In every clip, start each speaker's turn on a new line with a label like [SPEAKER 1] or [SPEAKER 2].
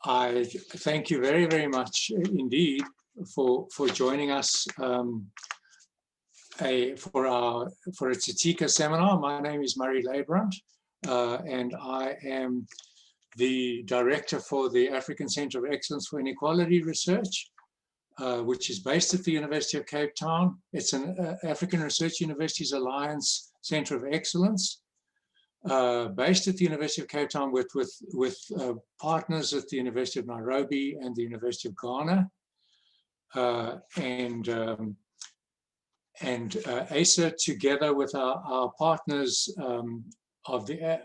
[SPEAKER 1] I thank you very, very much indeed for joining us for a TSITICA seminar. My name is Murray Leibrand, and I am the director for the African Centre of Excellence for Inequality Research, which is based at the University of Cape Town. It's an African Research Universities Alliance Centre of Excellence, based at the University of Cape Town with partners at the University of Nairobi and the University of Ghana, and ACEIR, together with our partners of the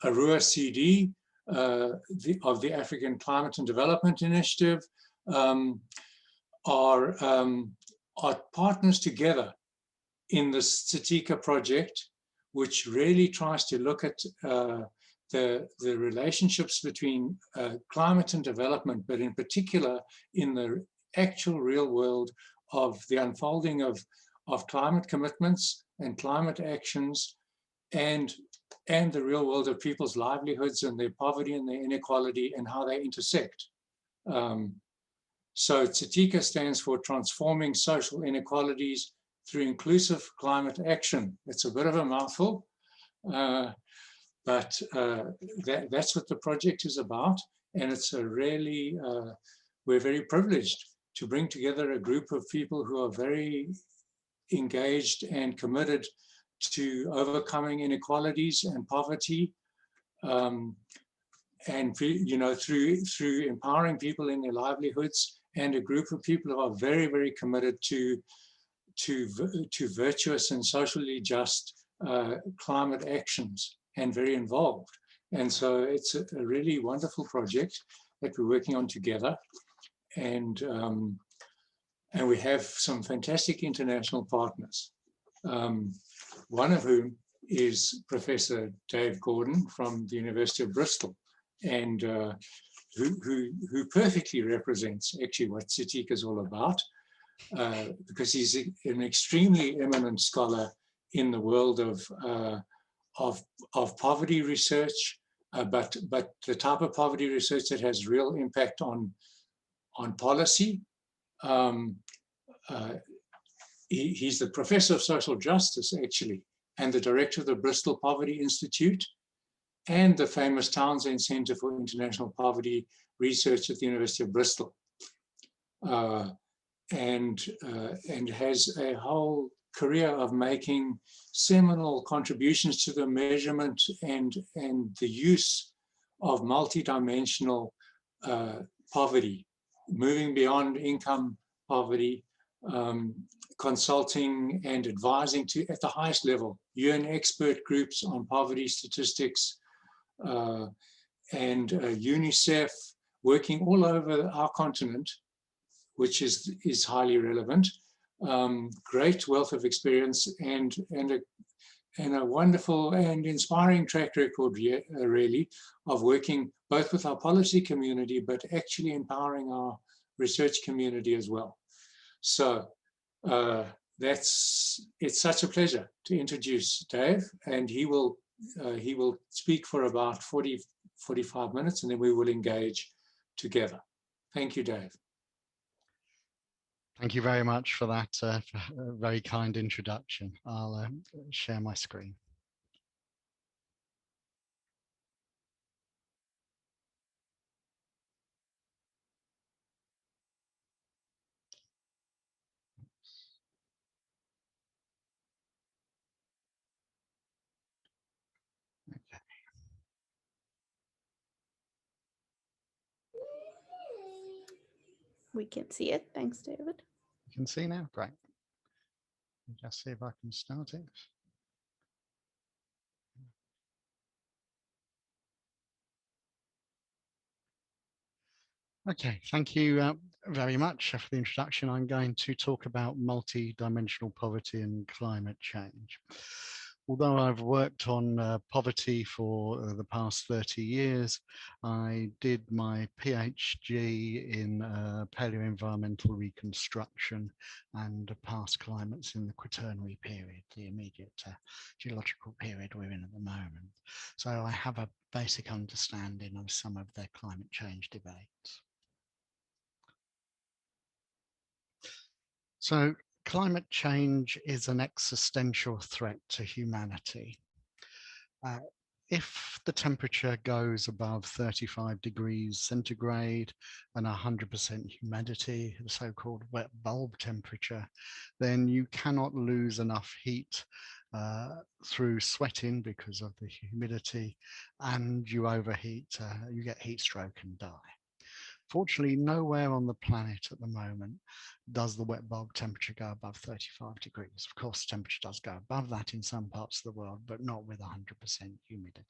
[SPEAKER 1] ARUA-CD, of the African Climate and Development Initiative, are partners together in the TSITICA project, which really tries to look at the relationships between climate and development, but in particular in the actual real world of the unfolding of climate commitments and climate actions, and the real world of people's livelihoods and their poverty and their inequality and how they intersect. So TSITICA stands for Transforming Social Inequalities Through Inclusive Climate Action. It's a bit of a mouthful, but that's what the project is about. And it's a really, we're very privileged to bring together a group of people who are very engaged and committed to overcoming inequalities and poverty, and through empowering people in their livelihoods, and a group of people who are very, very committed to virtuous and socially just climate actions, and very involved. And so it's a really wonderful project that we're working on together. And we have some fantastic international partners, one of whom is Professor Dave Gordon from the University of Bristol, and who perfectly represents actually what TSITICA is all about, because he's an extremely eminent scholar in the world of poverty research, but the type of poverty research that has real impact on policy. He's the professor of social justice, actually, and the director of the Bristol Poverty Institute, and the famous Townsend Centre for International Poverty Research at the University of Bristol, and has a whole career of making seminal contributions to the measurement and the use of multidimensional poverty, moving beyond income poverty, consulting and advising at the highest level, UN expert groups on poverty statistics, and UNICEF, working all over our continent, which is highly relevant. Great wealth of experience and a wonderful and inspiring track record, really, of working both with our policy community, but actually empowering our research community as well. So it's such a pleasure to introduce Dave, and he will speak for about 45 minutes, and then we will engage together. Thank you, Dave.
[SPEAKER 2] Thank you very much for that very kind introduction. I'll share my screen. Okay.
[SPEAKER 3] We can see it. Thanks, David.
[SPEAKER 2] You can see now? Great. Just see if I can start it. Okay, thank you very much for the introduction. I'm going to talk about multidimensional poverty and climate change. Although I've worked on poverty for the past 30 years, I did my PhD in paleoenvironmental reconstruction and past climates in the Quaternary period, the immediate geological period we're in at the moment. So I have a basic understanding of some of their climate change debates. So climate change is an existential threat to humanity. If the temperature goes above 35 degrees centigrade and 100% humidity, the so-called wet bulb temperature, then you cannot lose enough heat through sweating because of the humidity, and you overheat, you get heat stroke and die. Fortunately, nowhere on the planet at the moment does the wet bulb temperature go above 35 degrees. Of course, the temperature does go above that in some parts of the world, but not with 100% humidity.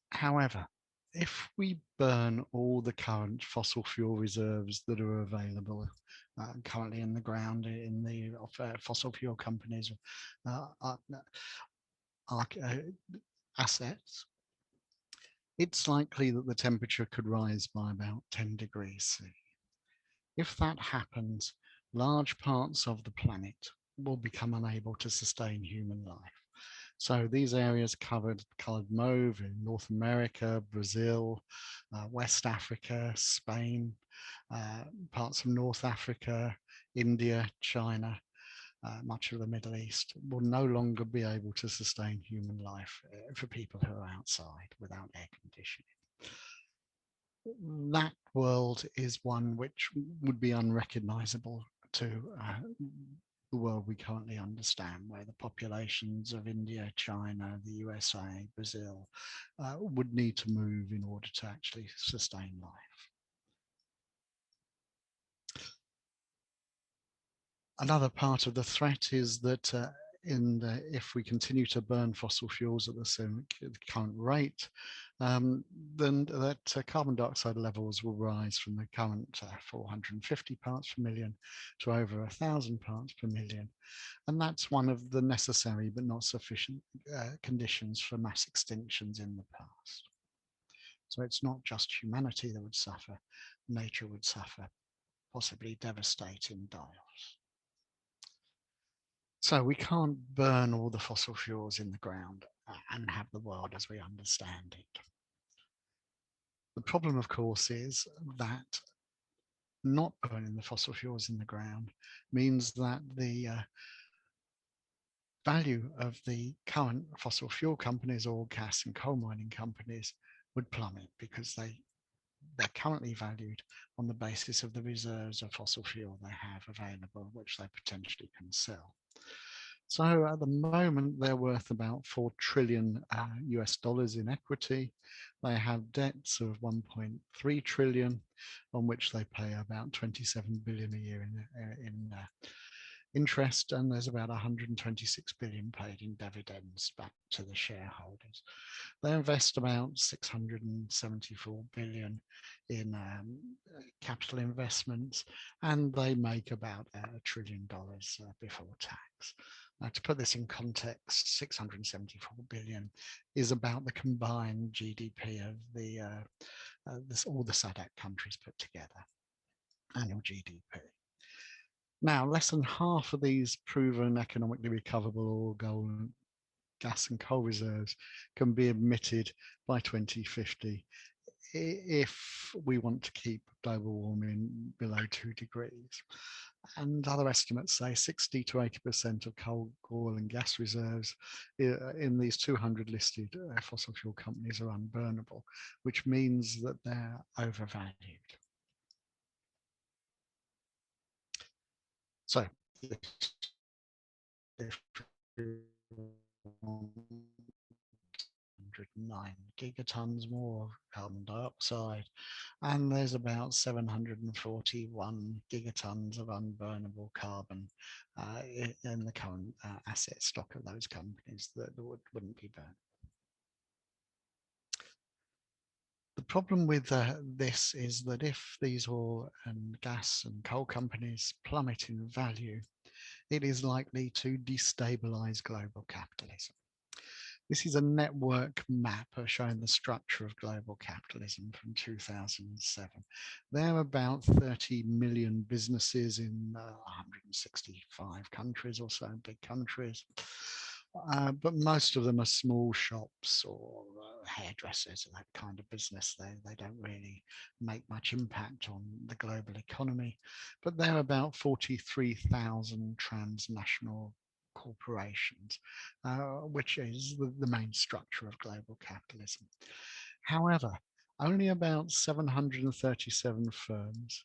[SPEAKER 2] However, if we burn all the current fossil fuel reserves that are available currently in the ground in the fossil fuel companies' assets, it's likely that the temperature could rise by about 10 degrees C. If that happens, large parts of the planet will become unable to sustain human life. So these areas colored mauve in North America, Brazil, West Africa, Spain, parts of North Africa, India, China, much of the Middle East will no longer be able to sustain human life for people who are outside without air conditioning. That world is one which would be unrecognizable to the world we currently understand, where the populations of India, China, the USA, Brazil would need to move in order to actually sustain life. Another part of the threat is that if we continue to burn fossil fuels at the current rate, then that carbon dioxide levels will rise from the current 450 parts per million to over 1,000 parts per million. And that's one of the necessary but not sufficient conditions for mass extinctions in the past. So it's not just humanity that would suffer, nature would suffer, possibly devastating die-offs. So we can't burn all the fossil fuels in the ground and have the world as we understand it. The problem, of course, is that not burning the fossil fuels in the ground means that the value of the current fossil fuel companies, oil, gas and coal mining companies, would plummet because they're currently valued on the basis of the reserves of fossil fuel they have available, which they potentially can sell. So at the moment, they're worth about $4 trillion US dollars in equity. They have debts of 1.3 trillion, on which they pay about 27 billion a year in interest, and there's about 126 billion paid in dividends back to the shareholders. They invest about 674 billion in capital investments, and they make about $1 trillion before tax. Now, to put this in context, 674 billion is about the combined GDP of all the SADC countries put together, annual GDP. Now, less than half of these proven economically recoverable oil, gas and coal reserves can be admitted by 2050 if we want to keep global warming below 2 degrees. And other estimates say 60 to 80% of coal, oil and gas reserves in these 200 listed fossil fuel companies are unburnable, which means that they're overvalued. So if 109 gigatons more of carbon dioxide, and there's about 741 gigatons of unburnable carbon in the current asset stock of those companies that wouldn't be burned. The problem with this is that if these oil and gas and coal companies plummet in value, it is likely to destabilize global capitalism. This is a network map showing the structure of global capitalism from 2007. There are about 30 million businesses in 165 countries or so, big countries. but most of them are small shops or hairdressers and that kind of business. They don't really make much impact on the global economy, but there are about 43,000 transnational corporations, which is the main structure of global capitalism. However, only about 737 firms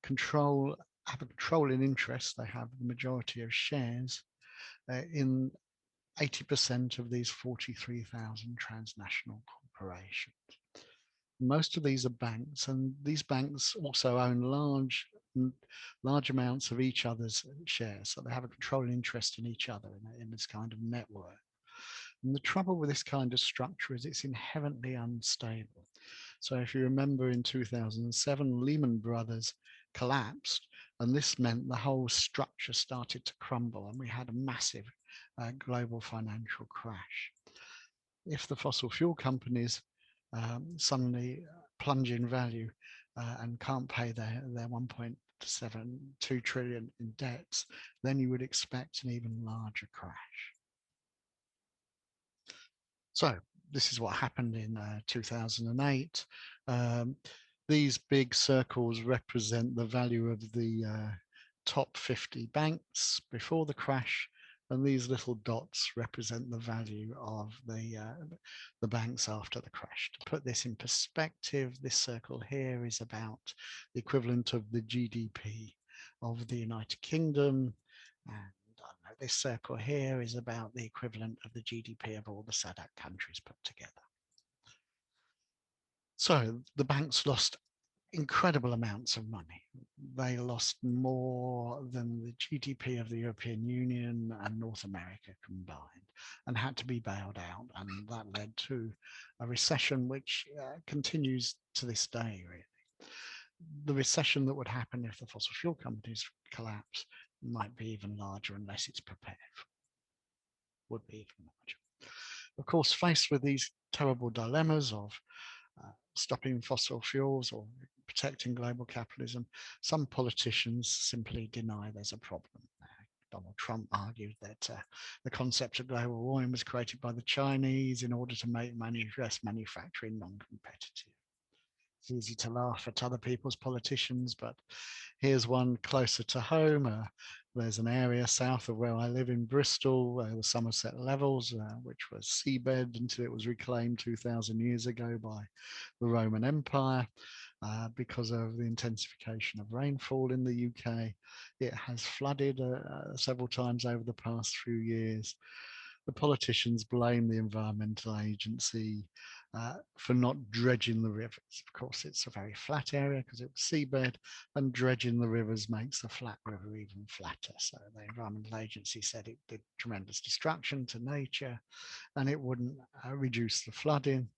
[SPEAKER 2] have a controlling interest. They have the majority of shares in 80% of these 43,000 transnational corporations. Most of these are banks, and these banks also own large amounts of each other's shares. So they have a controlling interest in each other in this kind of network. And the trouble with this kind of structure is it's inherently unstable. So if you remember, in 2007, Lehman Brothers collapsed, and this meant the whole structure started to crumble, and we had a massive global financial crash. If the fossil fuel companies suddenly plunge in value and can't pay their 1.72 trillion in debts, then you would expect an even larger crash. So this is what happened in 2008. These big circles represent the value of the top 50 banks before the crash, and these little dots represent the value of the banks after the crash. To put this in perspective, this circle here is about the equivalent of the GDP of the United Kingdom, and this circle here is about the equivalent of the GDP of all the SADC countries put together. So the banks lost incredible amounts of money. They lost more than the GDP of the European Union and North America combined, and had to be bailed out. And that led to a recession which continues to this day, really. The recession that would happen if the fossil fuel companies collapse might be even larger unless it's prepared for. Would be even larger. Of course, faced with these terrible dilemmas of stopping fossil fuels or protecting global capitalism, some politicians simply deny there's a problem. Donald Trump argued that the concept of global warming was created by the Chinese in order to make US manufacturing non-competitive. It's easy to laugh at other people's politicians, but here's one closer to home. There's an area south of where I live in Bristol, the Somerset Levels, which was seabed until it was reclaimed 2,000 years ago by the Roman Empire. Because of the intensification of rainfall in the UK, it has flooded several times over the past few years. The politicians blame the Environmental Agency for not dredging the rivers. Of course, it's a very flat area because it was seabed, and dredging the rivers makes the flat river even flatter. So the Environmental Agency said it did tremendous destruction to nature and it wouldn't reduce the flooding.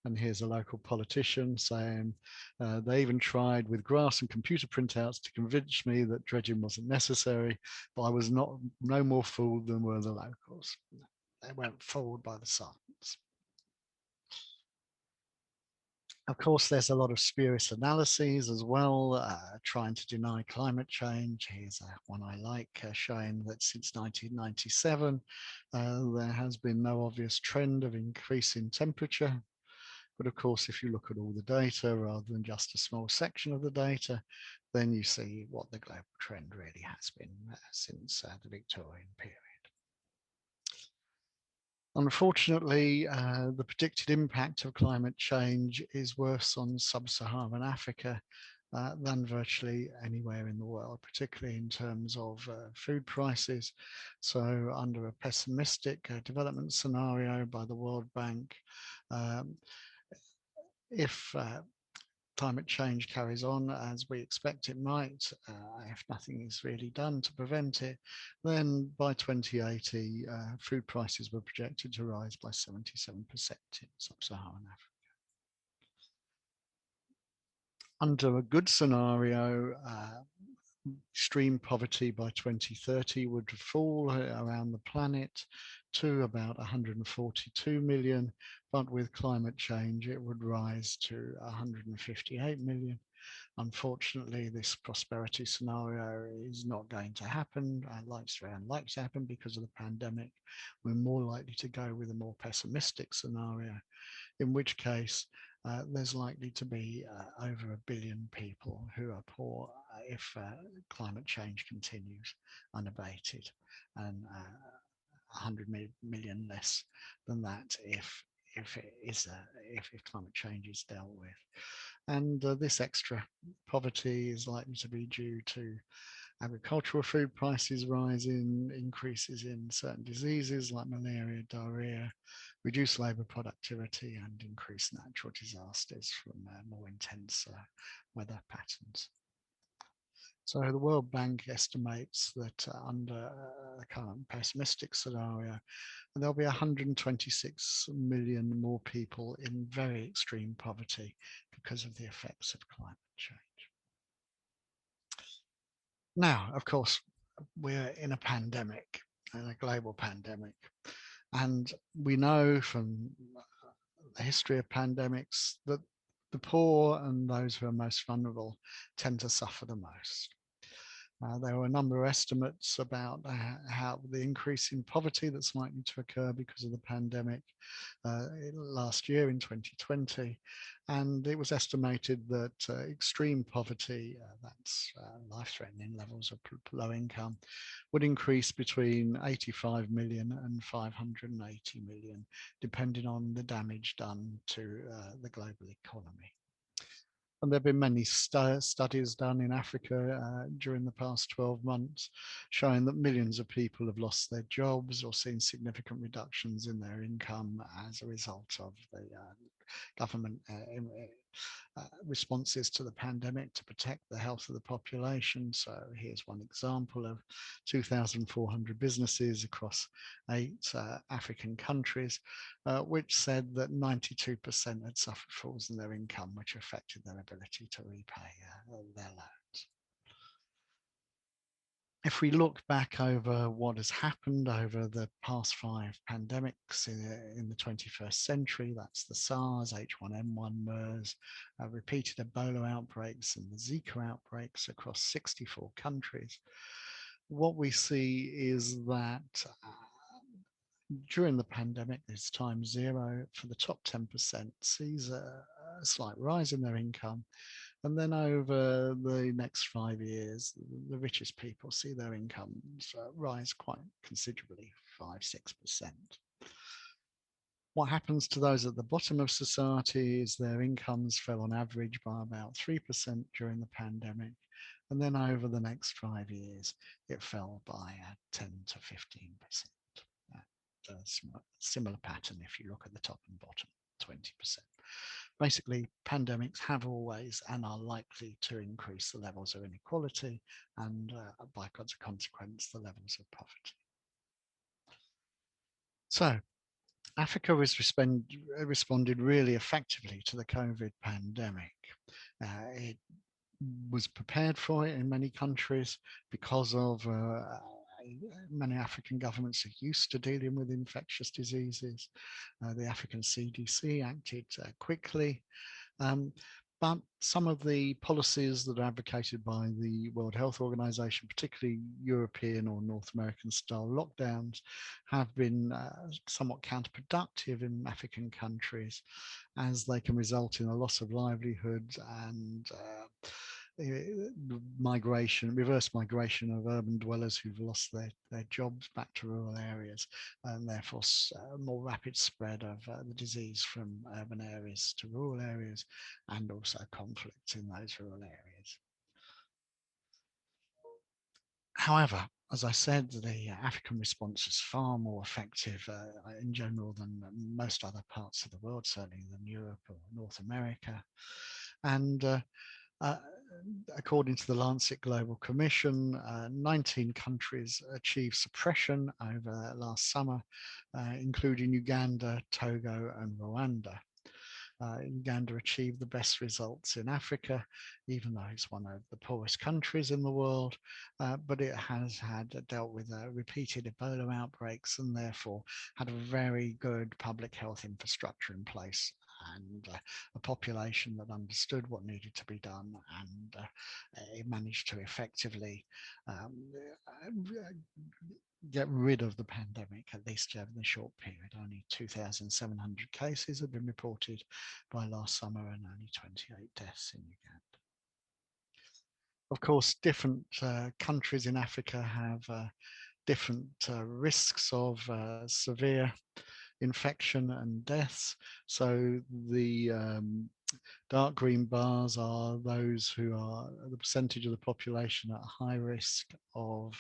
[SPEAKER 2] And here's a local politician saying they even tried with graphs and computer printouts to convince me that dredging wasn't necessary, but I was no more fooled than were the locals. They weren't fooled by the science. Of course, there's a lot of spurious analyses as well, trying to deny climate change. Here's one I like, showing that since 1997, there has been no obvious trend of increasing temperature. But of course, if you look at all the data rather than just a small section of the data, then you see what the global trend really has been since the Victorian period. Unfortunately, the predicted impact of climate change is worse on sub-Saharan Africa than virtually anywhere in the world, particularly in terms of food prices. So under a pessimistic development scenario by the World Bank, if climate change carries on as we expect it might, if nothing is really done to prevent it, then by 2080, food prices were projected to rise by 77% in sub-Saharan Africa. Under a good scenario, extreme poverty by 2030 would fall around the planet to about 142 million, but with climate change it would rise to 158 million. Unfortunately, this prosperity scenario is not going to happen. It's very unlikely to happen because of the pandemic. We're more likely to go with a more pessimistic scenario, in which case there's likely to be over 1 billion people who are poor if climate change continues unabated, and 100 million less than that if climate change is dealt with. And this extra poverty is likely to be due to agricultural food prices rising, increases in certain diseases like malaria, diarrhea, reduced labour productivity, and increased natural disasters from more intense weather patterns. So the World Bank estimates that under the current pessimistic scenario, there'll be 126 million more people in very extreme poverty because of the effects of climate change. Now, of course, we're in a pandemic, a global pandemic, and we know from the history of pandemics that the poor and those who are most vulnerable tend to suffer the most. There were a number of estimates about how the increase in poverty that's likely to occur because of the pandemic last year in 2020. And it was estimated that extreme poverty, that's life-threatening levels of low income, would increase between 85 million and 580 million, depending on the damage done to the global economy. And there have been many studies done in Africa during the past 12 months showing that millions of people have lost their jobs or seen significant reductions in their income as a result of the government responses to the pandemic to protect the health of the population. So here's one example of 2,400 businesses across 8 African countries, which said that 92% had suffered falls in their income, which affected their ability to repay their loans. If we look back over what has happened over the past 5 pandemics in the 21st century, that's the SARS, H1N1, MERS, repeated Ebola outbreaks and the Zika outbreaks across 64 countries, what we see is that during the pandemic, this time zero for the top 10% sees a slight rise in their income. And then over the next 5 years, the richest people see their incomes rise quite considerably, 5–6%. What happens to those at the bottom of society is their incomes fell on average by about 3% during the pandemic. And then over the next 5 years, it fell by 10–15%. A similar pattern if you look at the top and bottom, 20%. Basically, pandemics have always and are likely to increase the levels of inequality and by consequence, the levels of poverty. So Africa has responded really effectively to the COVID pandemic. It was prepared for it in many countries because of many African governments are used to dealing with infectious diseases. The African CDC acted quickly, but some of the policies that are advocated by the World Health Organization, particularly European or North American style lockdowns, have been somewhat counterproductive in African countries, as they can result in a loss of livelihoods and reverse migration of urban dwellers who've lost their jobs back to rural areas, and therefore more rapid spread of the disease from urban areas to rural areas, and also conflict in those rural areas. However, as I said, the African response is far more effective in general than most other parts of the world, certainly than Europe or North America. And according to the Lancet Global Commission, 19 countries achieved suppression over last summer, including Uganda, Togo, and Rwanda. Uganda achieved the best results in Africa, even though it's one of the poorest countries in the world, but it has dealt with repeated Ebola outbreaks and therefore had a very good public health infrastructure in place and a population that understood what needed to be done, and it managed to effectively get rid of the pandemic, at least over the short period. Only 2,700 cases have been reported by last summer and only 28 deaths in Uganda. Of course, different countries in Africa have different risks of severe infection and deaths. So the dark green bars are those who are the percentage of the population at high risk of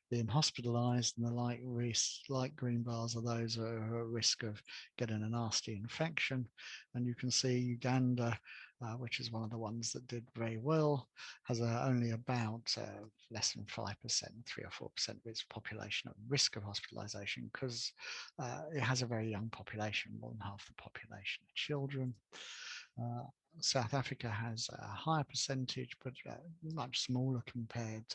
[SPEAKER 2] being hospitalized, and the light green bars are those who are at risk of getting a nasty infection. And you can see Uganda, which is one of the ones that did very well, has only about less than 5%, 3 or 4% of its population at risk of hospitalization, because it has a very young population. More than half the population are children. South Africa has a higher percentage, but much smaller compared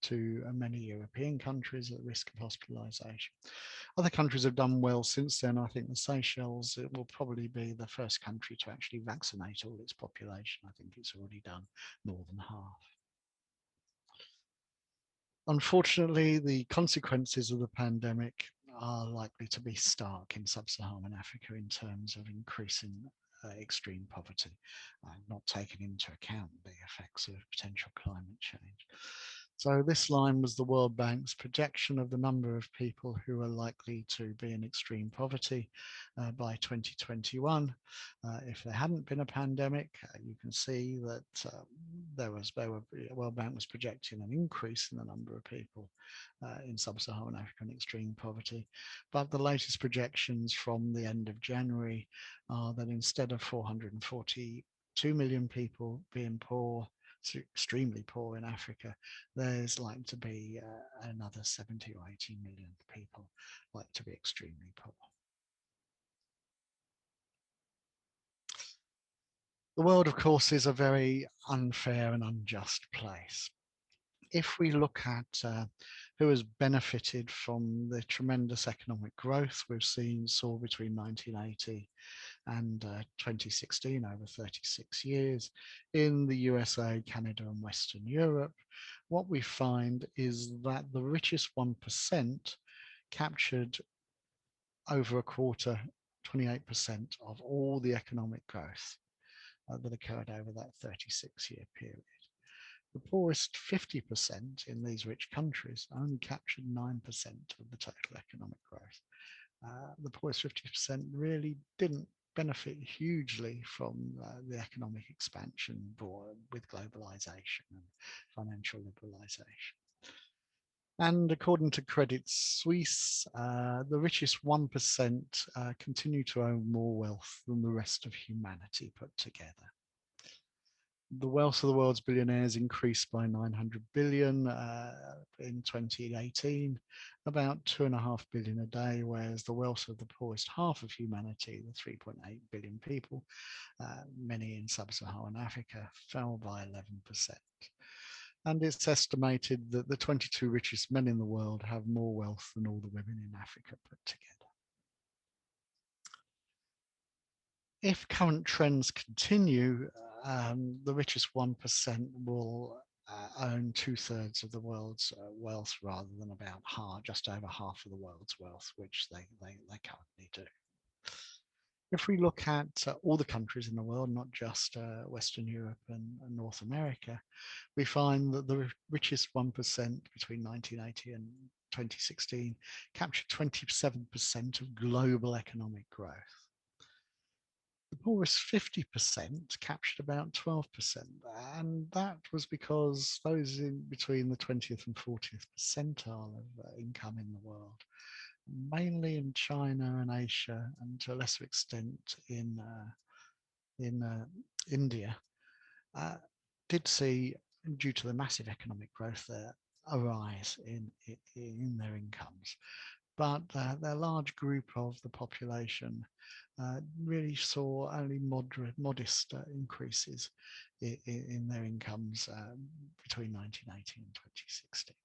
[SPEAKER 2] to many European countries at risk of hospitalization. Other countries have done well since then. I think the Seychelles, it will probably be the first country to actually vaccinate all its population. I think it's already done more than half. Unfortunately, the consequences of the pandemic are likely to be stark in sub-Saharan Africa in terms of increasing extreme poverty, not taking into account the effects of potential climate change. So this line was the World Bank's projection of the number of people who are likely to be in extreme poverty by 2021. If there hadn't been a pandemic, you can see that the World Bank was projecting an increase in the number of people in sub-Saharan Africa in extreme poverty. But the latest projections from the end of January are that instead of 442 million people being poor, extremely poor in Africa, there's likely to be another 70 or 80 million people likely to be extremely poor. The world, of course, is a very unfair and unjust place. If we look at who has benefited from the tremendous economic growth we've saw between 1980 and 2016, over 36 years, in the USA, Canada, and Western Europe, what we find is that the richest 1% captured over a quarter, 28% of all the economic growth that occurred over that 36-year period. The poorest 50% in these rich countries only captured 9% of the total economic growth. The poorest 50% really didn't benefit hugely from the economic expansion with globalization and financial liberalization. And according to Credit Suisse, the richest 1% continue to own more wealth than the rest of humanity put together. The wealth of the world's billionaires increased by 900 billion in 2018, about 2.5 billion a day, whereas the wealth of the poorest half of humanity, the 3.8 billion people, many in sub-Saharan Africa, fell by 11%. And it's estimated that the 22 richest men in the world have more wealth than all the women in Africa put together. If current trends continue, the richest 1% will own 2/3 of the world's wealth, rather than about just over half of the world's wealth, which they currently do. If we look at all the countries in the world, not just Western Europe and North America, we find that the richest 1% between 1980 and 2016 captured 27% of global economic growth. The poorest 50% captured about 12%, and that was because those in between the 20th and 40th percentile of income in the world, mainly in China and Asia, and to a lesser extent in India, did see, due to the massive economic growth there, a rise in their incomes. But their large group of the population really saw only modest increases in their incomes between 1980 and 2016.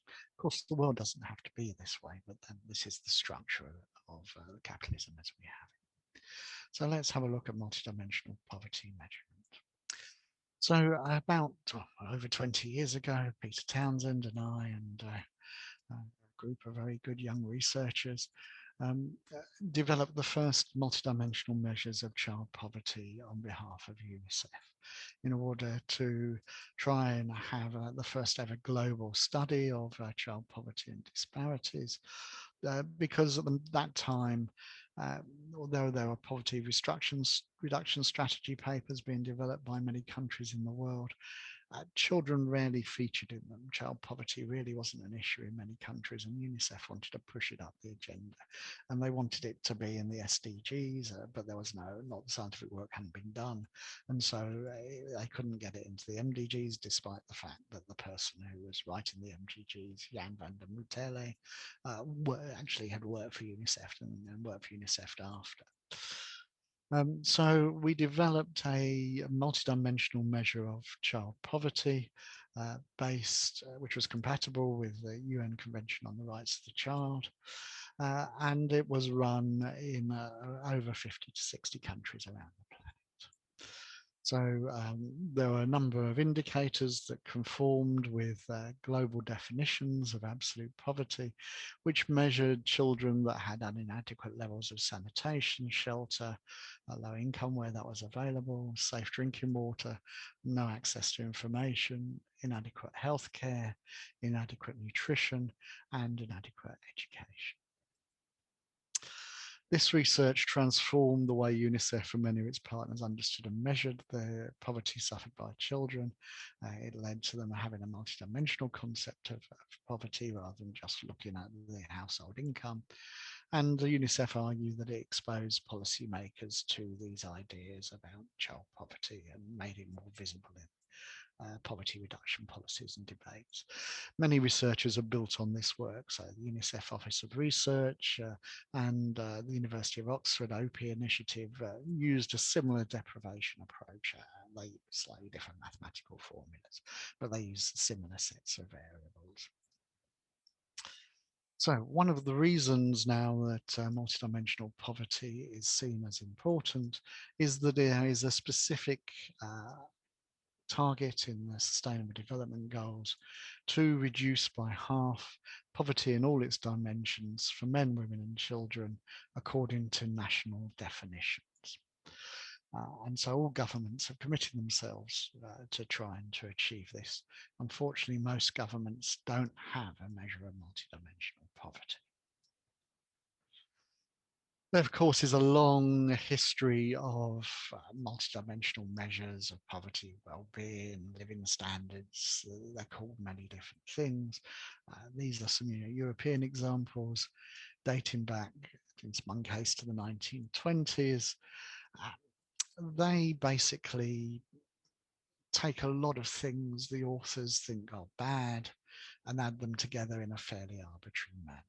[SPEAKER 2] Of course, the world doesn't have to be this way, but then this is the structure of capitalism as we have it. So let's have a look at multidimensional poverty measurement. So about over 20 years ago, Peter Townsend and I and a group of very good young researchers developed the first multidimensional measures of child poverty on behalf of UNICEF in order to try and have the first ever global study of child poverty and disparities. Because at that time, although there were poverty reduction strategy papers being developed by many countries in the world, children rarely featured in them. Child poverty really wasn't an issue in many countries, and UNICEF wanted to push it up the agenda. And they wanted it to be in the SDGs, but there was not the scientific work hadn't been done. And so they couldn't get it into the MDGs, despite the fact that the person who was writing the MDGs, Jan van der Mutele, actually had worked for UNICEF and worked for UNICEF after. So we developed a multidimensional measure of child poverty which was compatible with the UN Convention on the Rights of the Child. And it was run in over 50 to 60 countries around the planet. So there were a number of indicators that conformed with global definitions of absolute poverty, which measured children that had inadequate levels of sanitation, shelter, low income where that was available, safe drinking water, no access to information, inadequate healthcare, inadequate nutrition, and inadequate education. This research transformed the way UNICEF and many of its partners understood and measured the poverty suffered by children. It led to them having a multidimensional concept of poverty rather than just looking at the household income. And the UNICEF argued that it exposed policymakers to these ideas about child poverty and made it more visible in poverty reduction policies and debates. Many researchers are built on this work. So the UNICEF Office of Research and the University of Oxford OPI initiative used a similar deprivation approach. They use slightly different mathematical formulas, but they use similar sets of variables. So one of the reasons now that multidimensional poverty is seen as important is that there is a specific target in the Sustainable Development Goals to reduce by half poverty in all its dimensions for men, women and children according to national definitions. And so all governments have committed themselves to trying to achieve this. Unfortunately, most governments don't have a measure of multidimensional poverty. There, of course, is a long history of multidimensional measures of poverty, well-being, living standards. They're called many different things. These are some European examples dating back, in one case, to the 1920s. They basically take a lot of things the authors think are bad and add them together in a fairly arbitrary manner.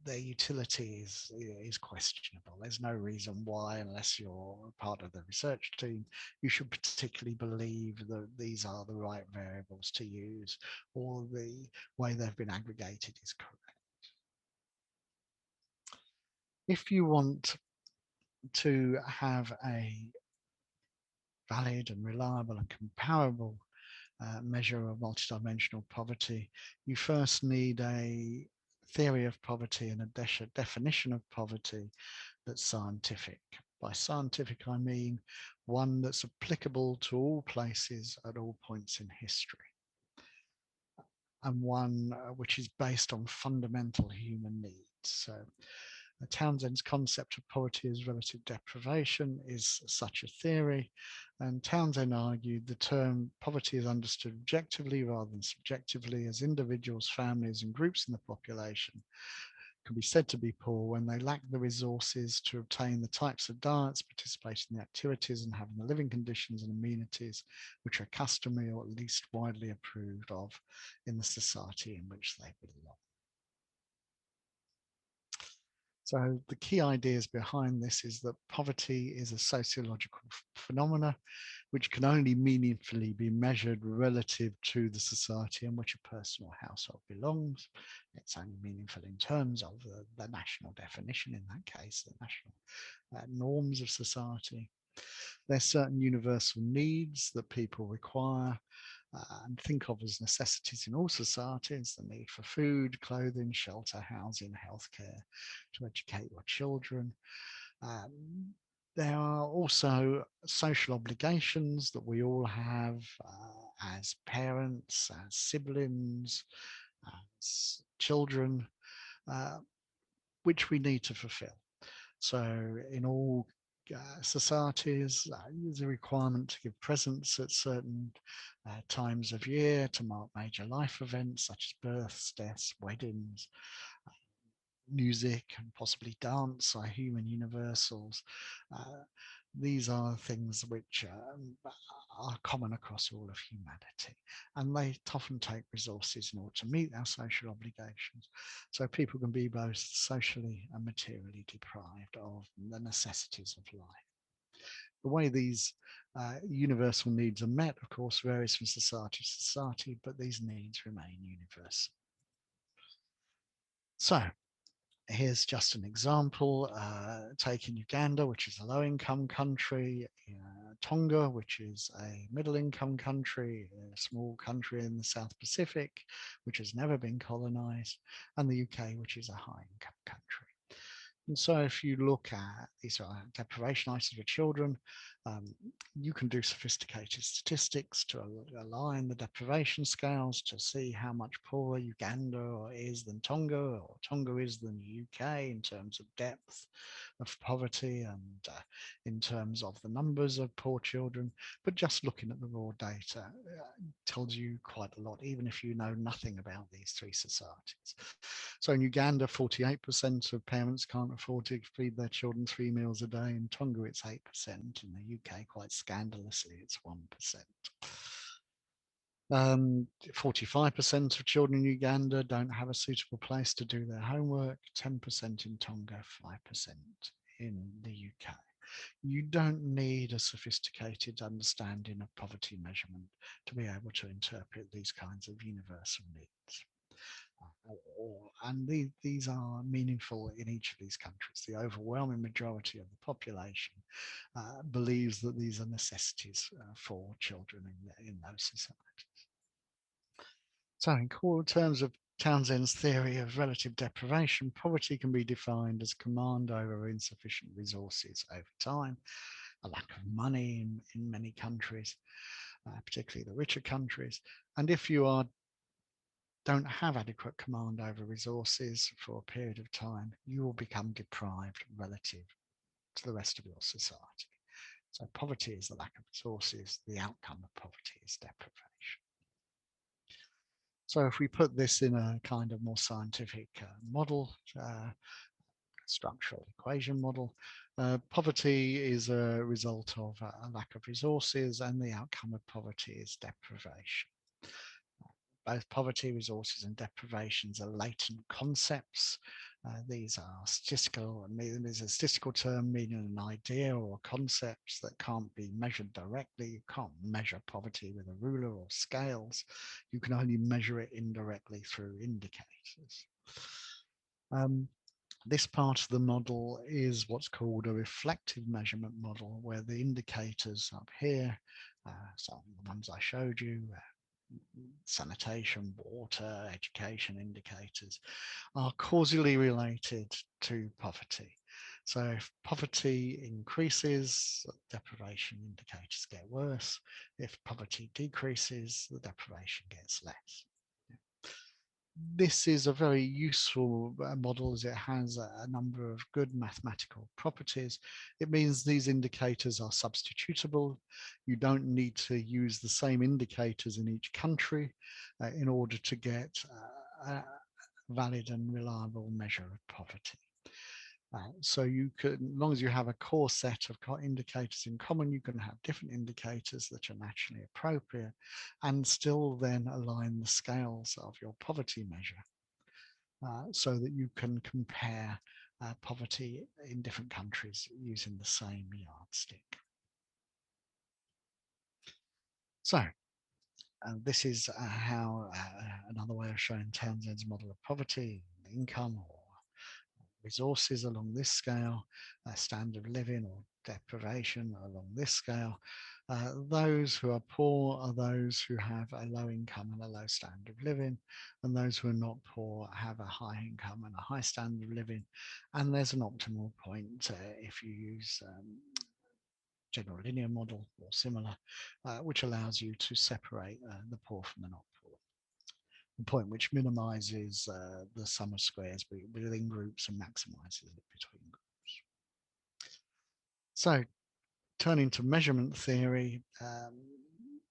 [SPEAKER 2] Their utility is questionable. There's no reason why, unless you're part of the research team, you should particularly believe that these are the right variables to use or the way they've been aggregated is correct. If you want to have a valid and reliable and comparable measure of multidimensional poverty, you first need a theory of poverty and a definition of poverty that's scientific. By scientific, I mean one that's applicable to all places at all points in history, and one which is based on fundamental human needs. So Townsend's concept of poverty as relative deprivation is such a theory, and Townsend argued the term poverty is understood objectively rather than subjectively, as individuals, families and groups in the population can be said to be poor when they lack the resources to obtain the types of diets, participate in the activities and having the living conditions and amenities which are customary or at least widely approved of in the society in which they belong. So the key ideas behind this is that poverty is a sociological phenomena which can only meaningfully be measured relative to the society in which a person or household belongs. It's only meaningful in terms of the national definition, in that case, the national norms of society. There's certain universal needs that people require and think of as necessities in all societies: the need for food, clothing, shelter, housing, healthcare, to educate your children. There are also social obligations that we all have as parents, as siblings, as children, which we need to fulfill. So in all societies, there's a requirement to give presents at certain times of year to mark major life events such as births, deaths, weddings. Music and possibly dance are human universals. These are things which are common across all of humanity, and they often take resources in order to meet our social obligations. So people can be both socially and materially deprived of the necessities of life. The way these universal needs are met, of course, varies from society to society, but these needs remain universal. So here's just an example, taking Uganda, which is a low-income country, Tonga, which is a middle-income country, a small country in the South Pacific, which has never been colonized, and the UK, which is a high-income country. And so if you look at these are deprivation items for children, you can do sophisticated statistics to align the deprivation scales to see how much poorer Uganda is than Tonga, or Tonga is than the UK in terms of depth of poverty and in terms of the numbers of poor children. But just looking at the raw data tells you quite a lot, even if you know nothing about these three societies. So in Uganda, 48% of parents can't afford to feed their children 3 meals a day. In Tonga, it's 8%. In the UK, quite scandalously, it's 1%. 45% of children in Uganda don't have a suitable place to do their homework, 10% in Tonga, 5% in the UK. You don't need a sophisticated understanding of poverty measurement to be able to interpret these kinds of universal needs. And these are meaningful in each of these countries. The overwhelming majority of the population believes that these are necessities for children in those societies. So in core terms of Townsend's theory of relative deprivation, poverty can be defined as command over insufficient resources over time, a lack of money in many countries, particularly the richer countries. And if you don't have adequate command over resources for a period of time, you will become deprived relative to the rest of your society. So poverty is the lack of resources. The outcome of poverty is deprivation. So if we put this in a kind of more scientific model, structural equation model, poverty is a result of a lack of resources, and the outcome of poverty is deprivation. Both poverty, resources, and deprivations are latent concepts. These are statistical, there's a statistical term meaning an idea or concepts that can't be measured directly. You can't measure poverty with a ruler or scales. You can only measure it indirectly through indicators. This part of the model is what's called a reflective measurement model, where the indicators up here, so the ones I showed you, sanitation, water, education indicators, are causally related to poverty. So if poverty increases, deprivation indicators get worse. If poverty decreases, the deprivation gets less. This is a very useful model as it has a number of good mathematical properties. It means these indicators are substitutable. You don't need to use the same indicators in each country in order to get a valid and reliable measure of poverty. So you can, as long as you have a core set of indicators in common, you can have different indicators that are naturally appropriate and still then align the scales of your poverty measure so that you can compare poverty in different countries using the same yardstick. So this is how another way of showing Townsend's model of poverty, income or resources along this scale, standard of living or deprivation along this scale. Those who are poor are those who have a low income and a low standard of living, and those who are not poor have a high income and a high standard of living. And there's an optimal point if you use general linear model or similar, which allows you to separate the poor from the not poor. The point which minimizes the sum of squares within groups and maximizes it between groups. So turning to measurement theory,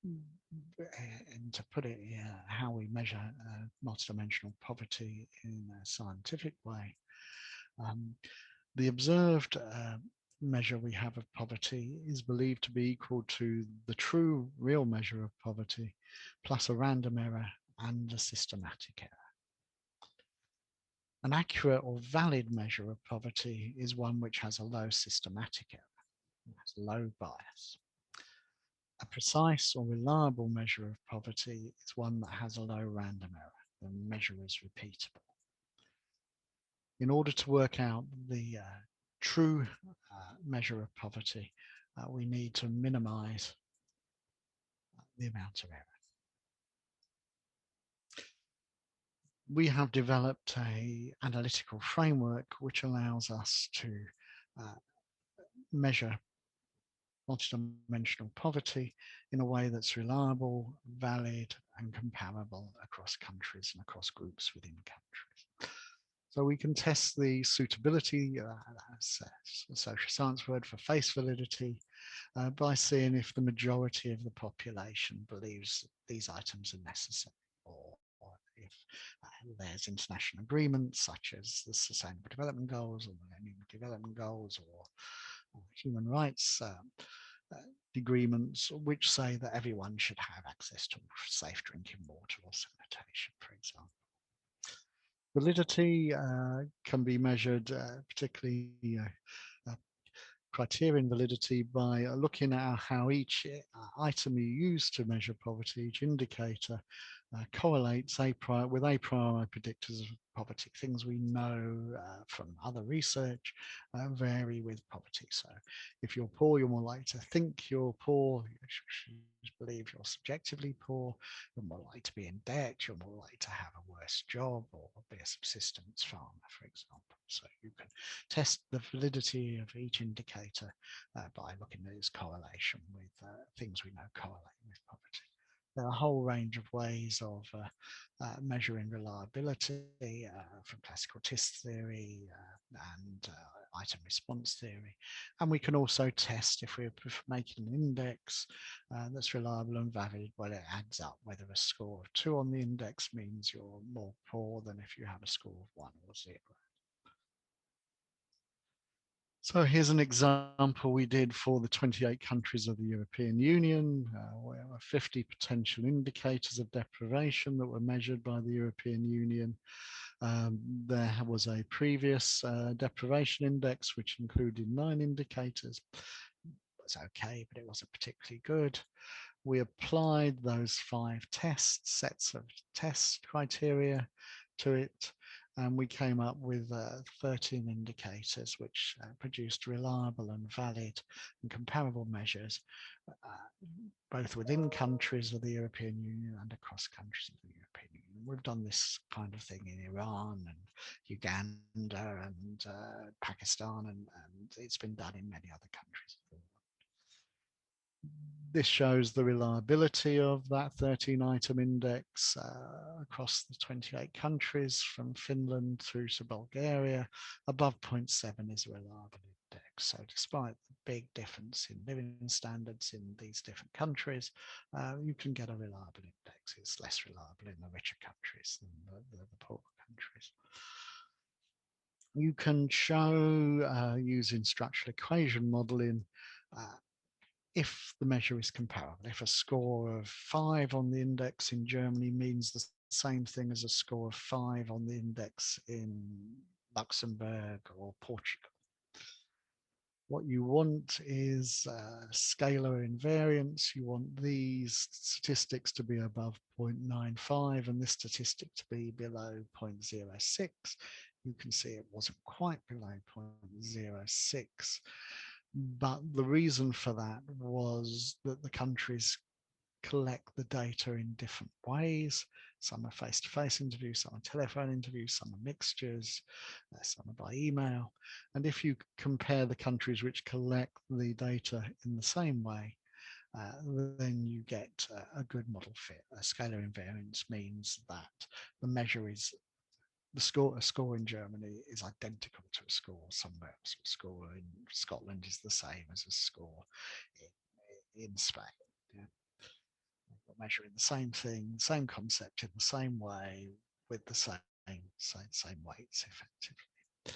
[SPEAKER 2] and to put it how we measure multidimensional poverty in a scientific way, the observed measure we have of poverty is believed to be equal to the true real measure of poverty plus a random error and a systematic error. An accurate or valid measure of poverty is one which has a low systematic error, has low bias. A precise or reliable measure of poverty is one that has a low random error. The measure is repeatable. In order to work out the true measure of poverty, we need to minimize the amount of error. We have developed an analytical framework which allows us to measure multidimensional poverty in a way that's reliable, valid, and comparable across countries and across groups within countries. So we can test the suitability, that's a social science word for face validity, by seeing if the majority of the population believes these items are necessary, or if there's international agreements such as the Sustainable Development Goals or the Millennium Development Goals or human rights agreements which say that everyone should have access to safe drinking water or sanitation, for example. Validity can be measured, particularly criterion validity, by looking at how each item you use to measure poverty, each indicator, correlates with a priori predictors of poverty. Things we know from other research vary with poverty. So if you're poor, you're more likely to think you're poor, you believe you're subjectively poor, you're more likely to be in debt, you're more likely to have a worse job or be a subsistence farmer, for example. So you can test the validity of each indicator by looking at its correlation with things we know correlate with poverty. There are a whole range of ways of measuring reliability from classical TIS theory and item response theory. And we can also test if we're making an index that's reliable and valid, well, it adds up whether a score of 2 on the index means you're more poor than if you have a score of 1 or 0. So here's an example we did for the 28 countries of the European Union, where there were 50 potential indicators of deprivation that were measured by the European Union. There was a previous deprivation index, which included 9 indicators. It was okay, but it wasn't particularly good. We applied those 5 sets of test criteria to it, and we came up with 13 indicators which produced reliable and valid and comparable measures, both within countries of the European Union and across countries of the European Union. We've done this kind of thing in Iran and Uganda and Pakistan, and it's been done in many other countries of the world. This shows the reliability of that 13-item index across the 28 countries, from Finland through to Bulgaria. Above 0.7 is a reliable index. So despite the big difference in living standards in these different countries, you can get a reliable index. It's less reliable in the richer countries than the poorer countries. You can show, using structural equation modeling, if the measure is comparable. If a score of 5 on the index in Germany means the same thing as a score of 5 on the index in Luxembourg or Portugal. What you want is scalar invariance. You want these statistics to be above 0.95 and this statistic to be below 0.06. You can see it wasn't quite below 0.06. But the reason for that was that the countries collect the data in different ways. Some are face-to-face interviews, some are telephone interviews, some are mixtures, some are by email. And if you compare the countries which collect the data in the same way, then you get a good model fit. A scalar invariance means that the measure is a score in Germany is identical to a score somewhere else. A score in Scotland is the same as a score in Spain. Yeah. Measuring the same thing, same concept in the same way with the same weights effectively.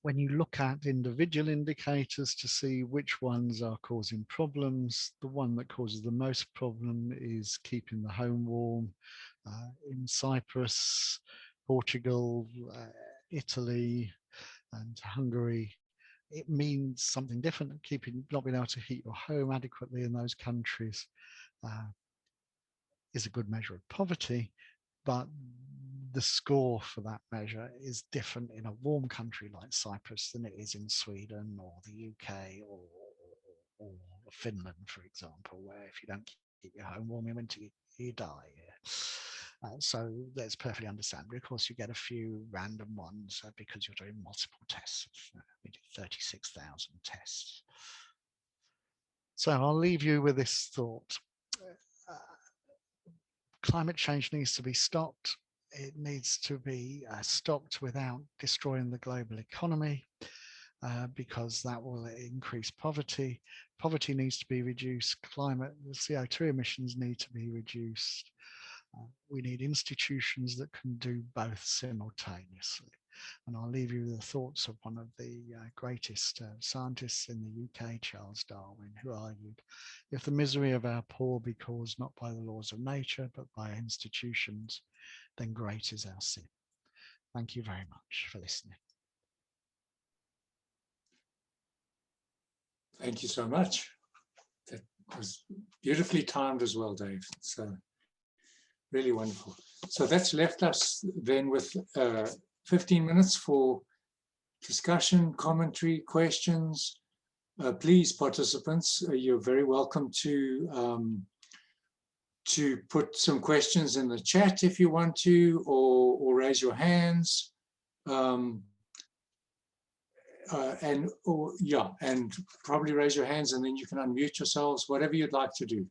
[SPEAKER 2] When you look at individual indicators to see which ones are causing problems, the one that causes the most problem is keeping the home warm. In Cyprus, Portugal, Italy, and Hungary, it means something different. Not being able to heat your home adequately in those countries is a good measure of poverty, but the score for that measure is different in a warm country like Cyprus than it is in Sweden or the UK or Finland, for example, where if you don't keep your home warm in winter, you die. So that's perfectly understandable. Of course, you get a few random ones because you're doing multiple tests. We did 36,000 tests. So I'll leave you with this thought. Climate change needs to be stopped. It needs to be stopped without destroying the global economy, because that will increase poverty. Poverty needs to be reduced. The CO2 emissions need to be reduced. We need institutions that can do both simultaneously. And I'll leave you with the thoughts of one of the greatest scientists in the UK, Charles Darwin, who argued, if the misery of our poor be caused not by the laws of nature, but by institutions, then great is our sin. Thank you very much for listening.
[SPEAKER 1] Thank you so much. That was beautifully timed as well, Dave. So really wonderful. So that's left us then with 15 minutes for discussion, commentary, questions. Please, participants, you're very welcome to put some questions in the chat if you want to, or raise your hands. And probably raise your hands and then you can unmute yourselves, whatever you'd like to do.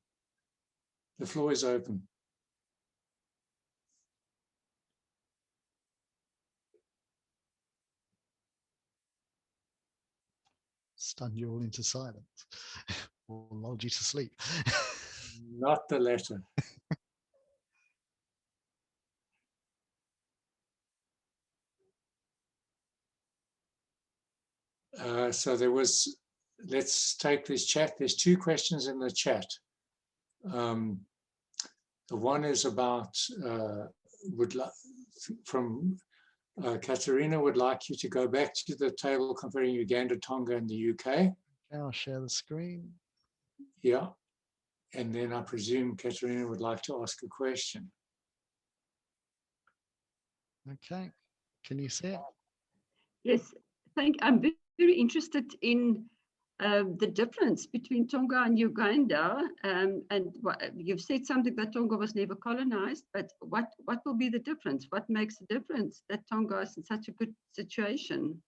[SPEAKER 1] The floor is open.
[SPEAKER 2] Stun you all into silence or lulled you to sleep.
[SPEAKER 1] Not the latter. So there was, let's take this chat. There's two questions in the chat. The one is about, Katerina would like you to go back to the table comparing Uganda, Tonga, and the UK.
[SPEAKER 2] I'll share the screen.
[SPEAKER 1] Yeah. And then I presume Katerina would like to ask a question.
[SPEAKER 2] Okay. Can you see it?
[SPEAKER 4] Yes, I'm very interested in the difference between Tonga and Uganda. And you've said something that Tonga was never colonized, but what will be the difference? What makes the difference that Tonga is in such a good situation?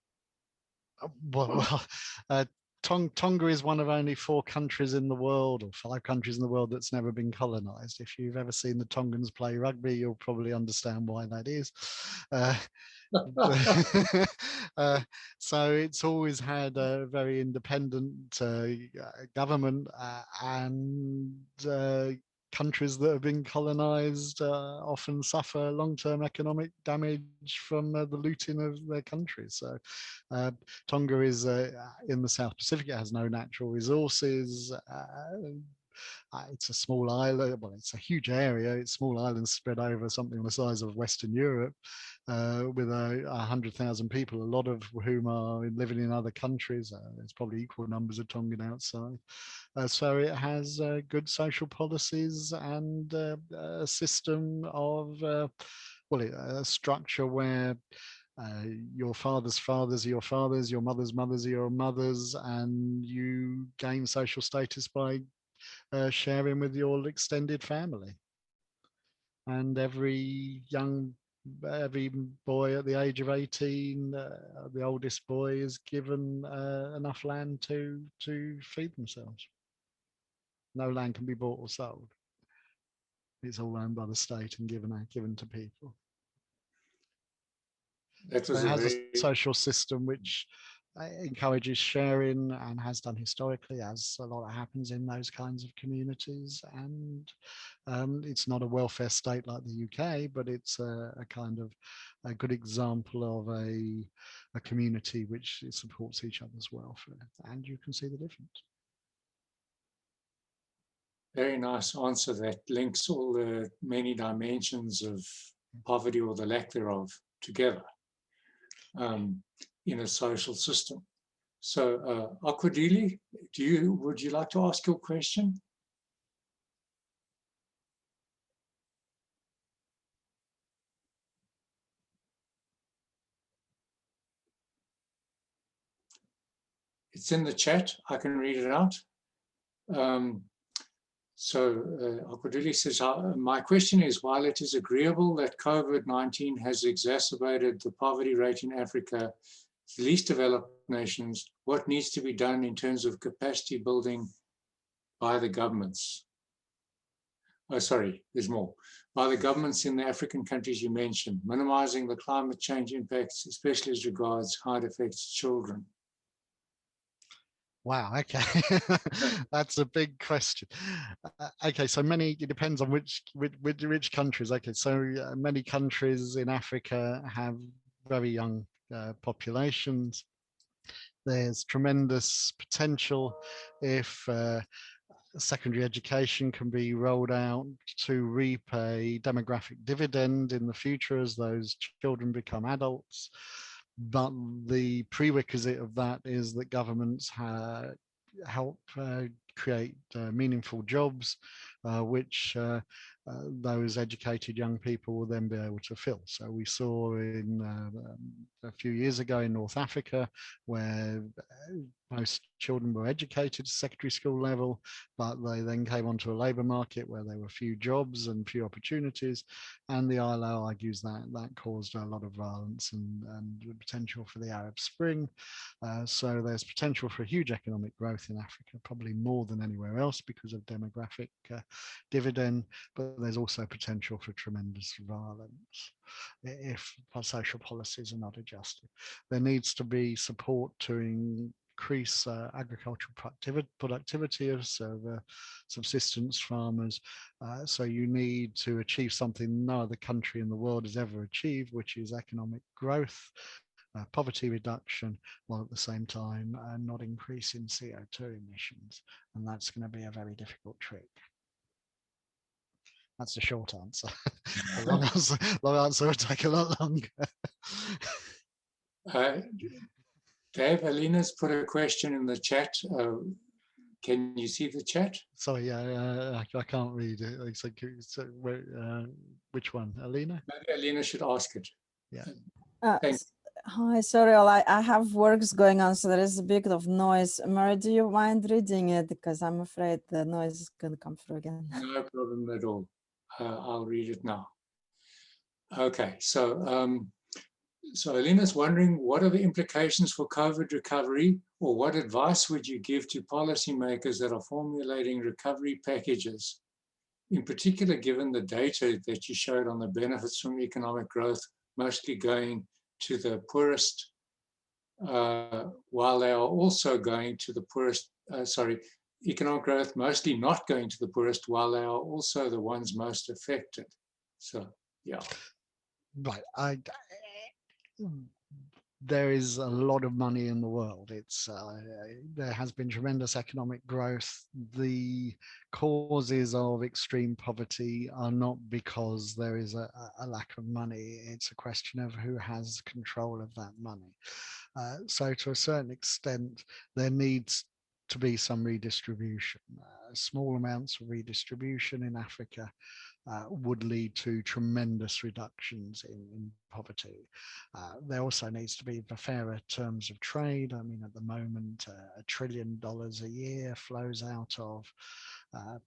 [SPEAKER 2] Tonga is one of only 4 countries in the world, or 5 countries in the world, that's never been colonized. If you've ever seen the Tongans play rugby, you'll probably understand why that is. So it's always had a very independent government, and countries that have been colonized often suffer long-term economic damage from the looting of their countries. So Tonga is in the South Pacific. It has no natural resources. it's a small island, well, it's a huge area, it's small islands spread over something the size of Western Europe, with 100,000 people, a lot of whom are living in other countries. There's probably equal numbers of Tongan outside. So it has good social policies and a system of, a structure where your father's fathers are your fathers, your mother's mothers are your mothers, and you gain social status by sharing with your extended family. And every boy at the age of 18, the oldest boy, is given enough land to feed themselves. No land can be bought or sold. It's all owned by the state and given to people.
[SPEAKER 1] That was
[SPEAKER 2] so it has a social system which encourages sharing and has done historically, as a lot happens in those kinds of communities. And it's not a welfare state like the UK, but it's a kind of a good example of a community which supports each other's welfare. And you can see the difference.
[SPEAKER 1] Very nice answer that links all the many dimensions of poverty, or the lack thereof, together in a social system. So, Akwadili, would you like to ask your question? It's in the chat. I can read it out. Akwadili says, my question is, while it is agreeable that COVID-19 has exacerbated the poverty rate in Africa, the least developed nations, what needs to be done in terms of capacity building by the governments? Oh, sorry, there's more. By the governments in the African countries you mentioned, minimizing the climate change impacts, especially as regards how it affects children.
[SPEAKER 2] Wow, okay. That's a big question. Okay, so it depends on which countries. Okay, so many countries in Africa have very young populations. There's tremendous potential if secondary education can be rolled out to reap a demographic dividend in the future as those children become adults. But the prerequisite of that is that governments help create meaningful jobs, which those educated young people will then be able to fill. So we saw in a few years ago in North Africa, where most children were educated at secondary school level, but they then came onto a labour market where there were few jobs and few opportunities. And the ILO argues that caused a lot of violence and the potential for the Arab Spring. So there's potential for huge economic growth in Africa, probably more than anywhere else because of demographic dividend, but there's also potential for tremendous violence if social policies are not adjusted. There needs to be support to increase agricultural productivity of subsistence farmers. So you need to achieve something no other country in the world has ever achieved, which is economic growth, poverty reduction, while at the same time not increasing CO2 emissions. And that's going to be a very difficult trick. That's the short answer. The long answer would take a lot longer.
[SPEAKER 1] Dave, Alina's put a question in the chat. Can you see the chat?
[SPEAKER 2] Sorry, I can't read it. Which one, Alina?
[SPEAKER 1] Maybe Alina should ask it.
[SPEAKER 2] Yeah.
[SPEAKER 5] Hi, sorry, I have works going on, so there is a bit of noise. Mary, do you mind reading it? Because I'm afraid the noise is going to come through again.
[SPEAKER 1] No problem at all. I'll read it now. Okay, so Alina's wondering, what are the implications for COVID recovery, or what advice would you give to policymakers that are formulating recovery packages, in particular given the data that you showed on the benefits from economic growth mostly going to the poorest, while they are also going to the poorest, economic growth mostly not going to the poorest, while they are also the ones most affected. So, yeah.
[SPEAKER 2] Right. there is a lot of money in the world. There has been tremendous economic growth. The causes of extreme poverty are not because there is a lack of money. It's a question of who has control of that money. So to a certain extent, there needs to be some redistribution. Small amounts of redistribution in Africa would lead to tremendous reductions in poverty. There also needs to be the fairer terms of trade. I mean, at the moment, $1 trillion a year flows out of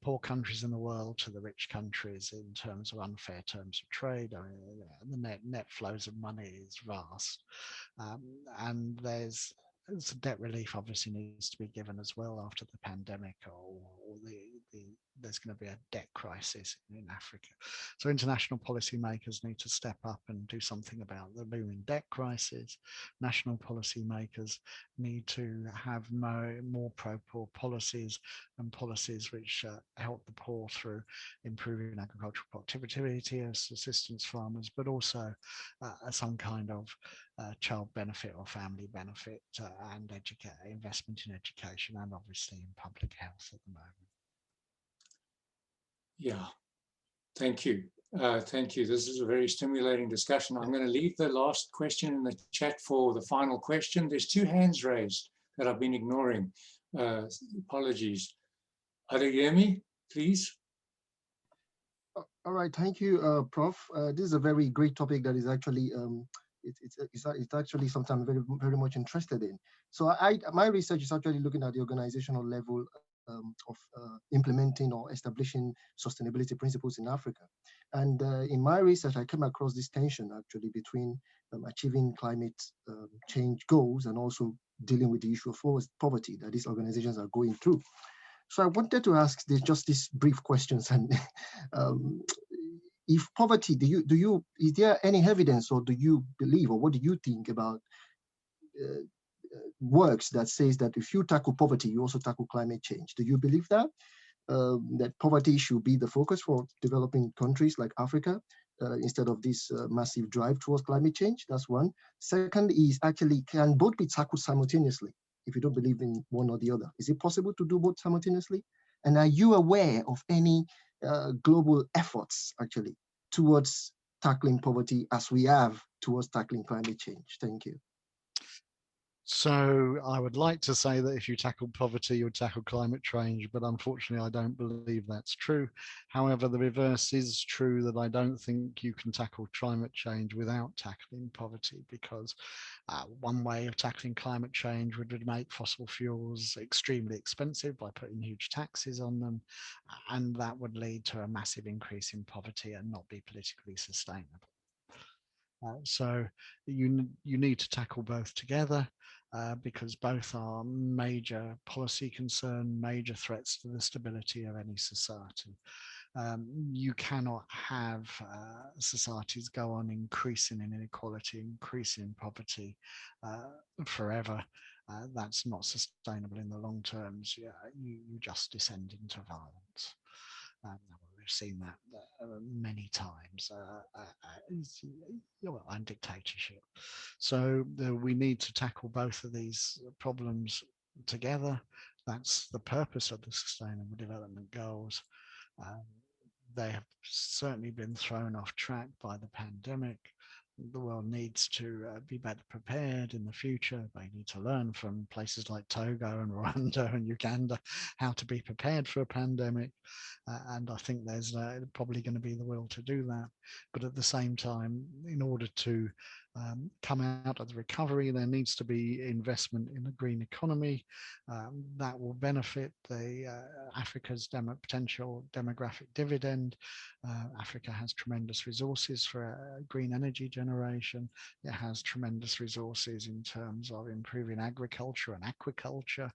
[SPEAKER 2] poor countries in the world to the rich countries in terms of unfair terms of trade. I mean, the net flows of money is vast. And there's debt relief obviously needs to be given as well after the pandemic, or there's going to be a debt crisis in Africa. So international policymakers need to step up and do something about the looming debt crisis. National policymakers need to have more pro-poor policies, and policies which help the poor through improving agricultural productivity, assistance farmers, but also some kind of child benefit or family benefit and investment in education, and obviously in public health at the moment.
[SPEAKER 1] Yeah, thank you. Thank you. This is a very stimulating discussion. I'm going to leave the last question in the chat for the final question. There's 2 hands raised that I've been ignoring. Apologies. Adeyemi, please.
[SPEAKER 6] All right, thank you, Prof. This is a very great topic that is actually it's actually something I'm very much interested in. So my research is actually looking at the organizational level of implementing or establishing sustainability principles in Africa. And in my research, I came across this tension actually between achieving climate change goals and also dealing with the issue of poverty that these organizations are going through. So I wanted to ask just these brief questions. And if poverty, is there any evidence, or do you believe, or what do you think about works that says that if you tackle poverty, you also tackle climate change? Do you believe that? That poverty should be the focus for developing countries like Africa instead of this massive drive towards climate change? That's one. Second is actually, can both be tackled simultaneously if you don't believe in one or the other? Is it possible to do both simultaneously? And are you aware of any global efforts actually towards tackling poverty as we have towards tackling climate change? Thank you.
[SPEAKER 2] So I would like to say that if you tackle poverty, you would tackle climate change, but unfortunately, I don't believe that's true. However, the reverse is true, that I don't think you can tackle climate change without tackling poverty, because one way of tackling climate change would make fossil fuels extremely expensive by putting huge taxes on them, and that would lead to a massive increase in poverty and not be politically sustainable. So you need to tackle both together. Because both are major policy concern, major threats to the stability of any society. You cannot have societies go on increasing in inequality, increasing in poverty forever. That's not sustainable in the long term. So, you just descend into violence. We've seen that many times, and dictatorship. So we need to tackle both of these problems together. That's the purpose of the Sustainable Development Goals. They have certainly been thrown off track by the pandemic. The world needs to be better prepared in the future. They need to learn from places like Togo and Rwanda and Uganda how to be prepared for a pandemic. And I think there's probably going to be the will to do that. But at the same time, in order to come out of the recovery, there needs to be investment in the green economy that will benefit Africa's potential demographic dividend. Africa has tremendous resources for green energy generation. It has tremendous resources in terms of improving agriculture and aquaculture,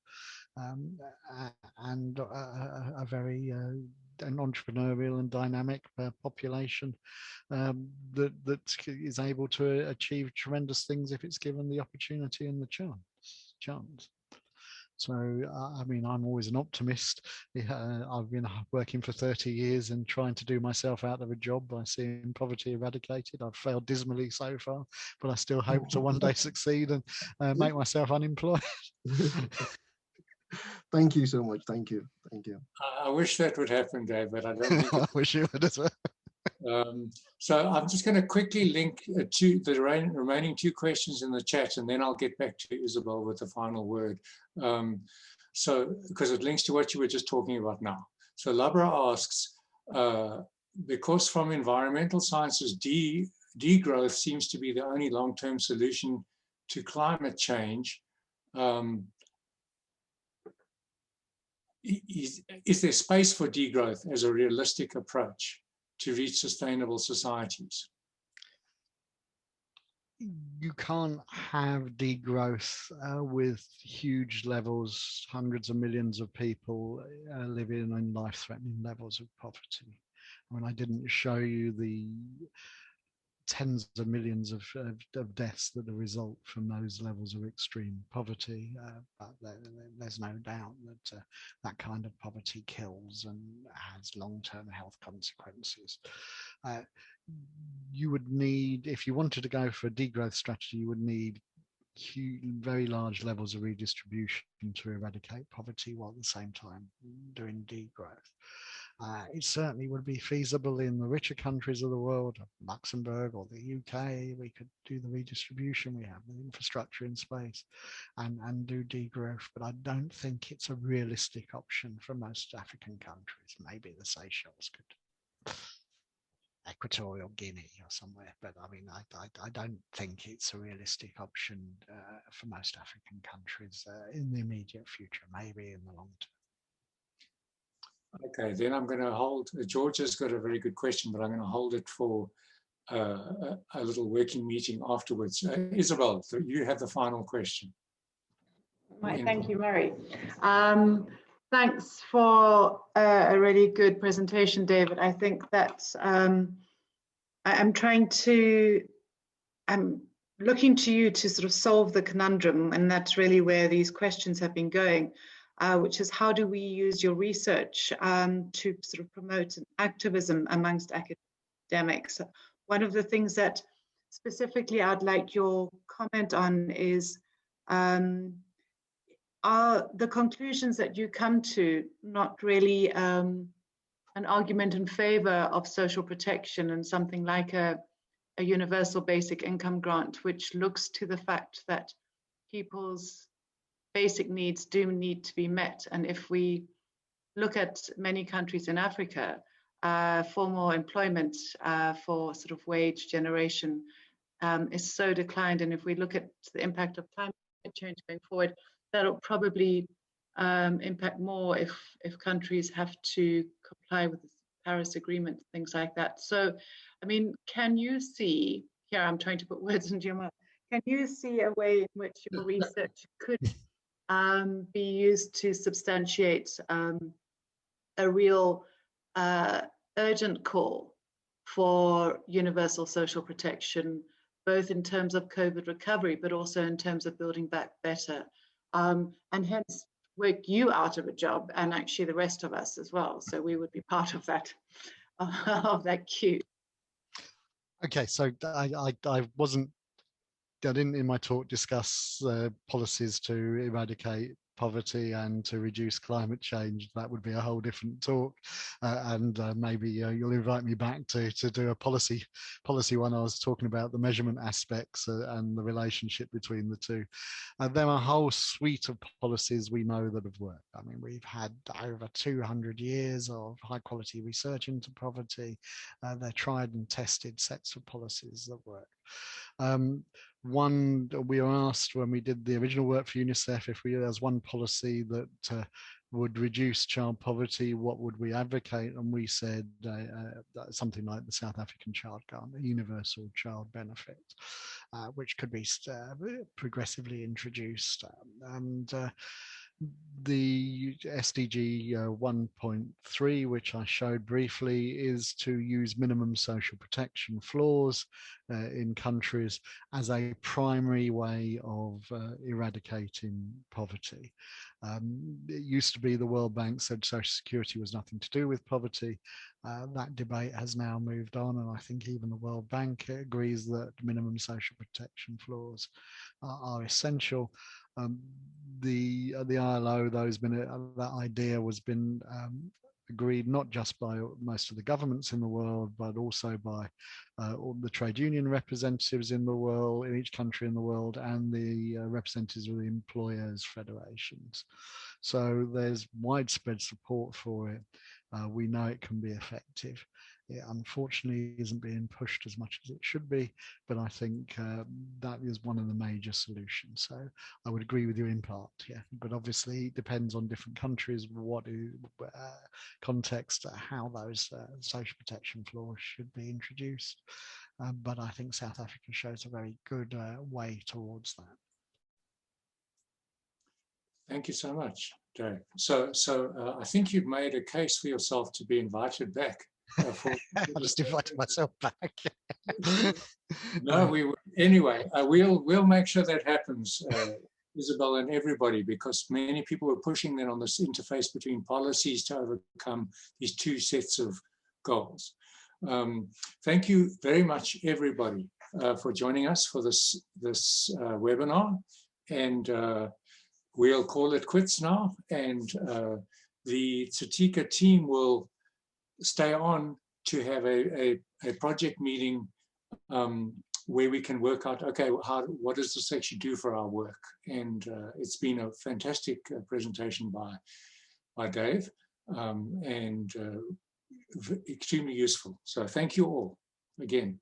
[SPEAKER 2] and a very an entrepreneurial and dynamic population that is able to achieve tremendous things if it's given the opportunity and the chance. So, I mean, I'm always an optimist. I've been working for 30 years and trying to do myself out of a job by seeing poverty eradicated. I've failed dismally so far, but I still hope to one day succeed and make myself unemployed.
[SPEAKER 6] Thank you so much. Thank you. Thank you.
[SPEAKER 1] I wish that would happen, Dave, but I don't think
[SPEAKER 2] I wish you would as well.
[SPEAKER 1] So I'm just going to quickly link to the remaining 2 questions in the chat, and then I'll get back to Isabel with the final word. So, because it links to what you were just talking about now. So Labra asks, because from environmental sciences, degrowth seems to be the only long-term solution to climate change. Is there space for degrowth as a realistic approach to reach sustainable societies?
[SPEAKER 2] You can't have degrowth with huge levels, hundreds of millions of people living in life-threatening levels of poverty. I mean, I didn't show you the tens of millions of deaths that result from those levels of extreme poverty, but there's no doubt that that kind of poverty kills and has long-term health consequences. You would need, if you wanted to go for a degrowth strategy, you would need very large levels of redistribution to eradicate poverty while at the same time doing degrowth. It certainly would be feasible in the richer countries of the world, Luxembourg or the UK. We could do the redistribution. We have the infrastructure in place and do degrowth, but I don't think it's a realistic option for most African countries. Maybe the Seychelles could, Equatorial Guinea or somewhere, but I mean, I don't think it's a realistic option for most African countries in the immediate future, maybe in the long term.
[SPEAKER 1] Okay, then I'm going to hold, Georgia's got a very good question, but I'm going to hold it for a little working meeting afterwards. Isabel, so you have the final question.
[SPEAKER 7] Right, thank you, Murray. Thanks for a really good presentation, David. I think that I'm looking to you to sort of solve the conundrum, and that's really where these questions have been going. Which is, how do we use your research to sort of promote an activism amongst academics? One of the things that specifically I'd like your comment on is, are the conclusions that you come to not really an argument in favor of social protection and something like a universal basic income grant, which looks to the fact that people's basic needs do need to be met. And if we look at many countries in Africa, formal employment for sort of wage generation is so declined. And if we look at the impact of climate change going forward, that'll probably impact more if countries have to comply with the Paris Agreement, things like that. So, I mean, can you see, here I'm trying to put words into your mouth, can you see a way in which your research could be used to substantiate a real urgent call for universal social protection, both in terms of COVID recovery, but also in terms of building back better, and hence work you out of a job and actually the rest of us as well. So we would be part of that queue.
[SPEAKER 2] Okay, so I didn't in my talk discuss policies to eradicate poverty and to reduce climate change. That would be a whole different talk, and maybe you'll invite me back to do a policy one. I was talking about the measurement aspects and the relationship between the two. There are a whole suite of policies we know that have worked. I mean, we've had over 200 years of high quality research into poverty. They're tried and tested sets of policies that work. One, we were asked when we did the original work for UNICEF, if there's one policy that would reduce child poverty, what would we advocate? And we said something like the South African child grant, a universal child benefit, which could be progressively introduced. The SDG 1.3, which I showed briefly, is to use minimum social protection floors in countries as a primary way of eradicating poverty. It used to be the World Bank said Social Security was nothing to do with poverty. That debate has now moved on, and I think even the World Bank agrees that minimum social protection floors are essential. The ILO, that idea was been agreed not just by most of the governments in the world, but also by all the trade union representatives in the world, in each country in the world, and the representatives of the employers' federations. So there's widespread support for it. We know it can be effective. It unfortunately isn't being pushed as much as it should be, but I think that is one of the major solutions. So I would agree with you in part, yeah. But obviously it depends on different countries, what context, how those social protection floors should be introduced. But I think South Africa shows a very good way towards that.
[SPEAKER 1] Thank you so much, Dave. So I think you've made a case for yourself to be invited back.
[SPEAKER 2] I just invited myself back.
[SPEAKER 1] No, we'll make sure that happens, Isabel and everybody, because many people are pushing then on this interface between policies to overcome these two sets of goals. Thank you very much, everybody, for joining us for this webinar, and we'll call it quits now. And the TSITICA team will stay on to have a project meeting where we can work out, okay, what does this actually do for our work? And it's been a fantastic presentation by Dave, and extremely useful. So thank you all again.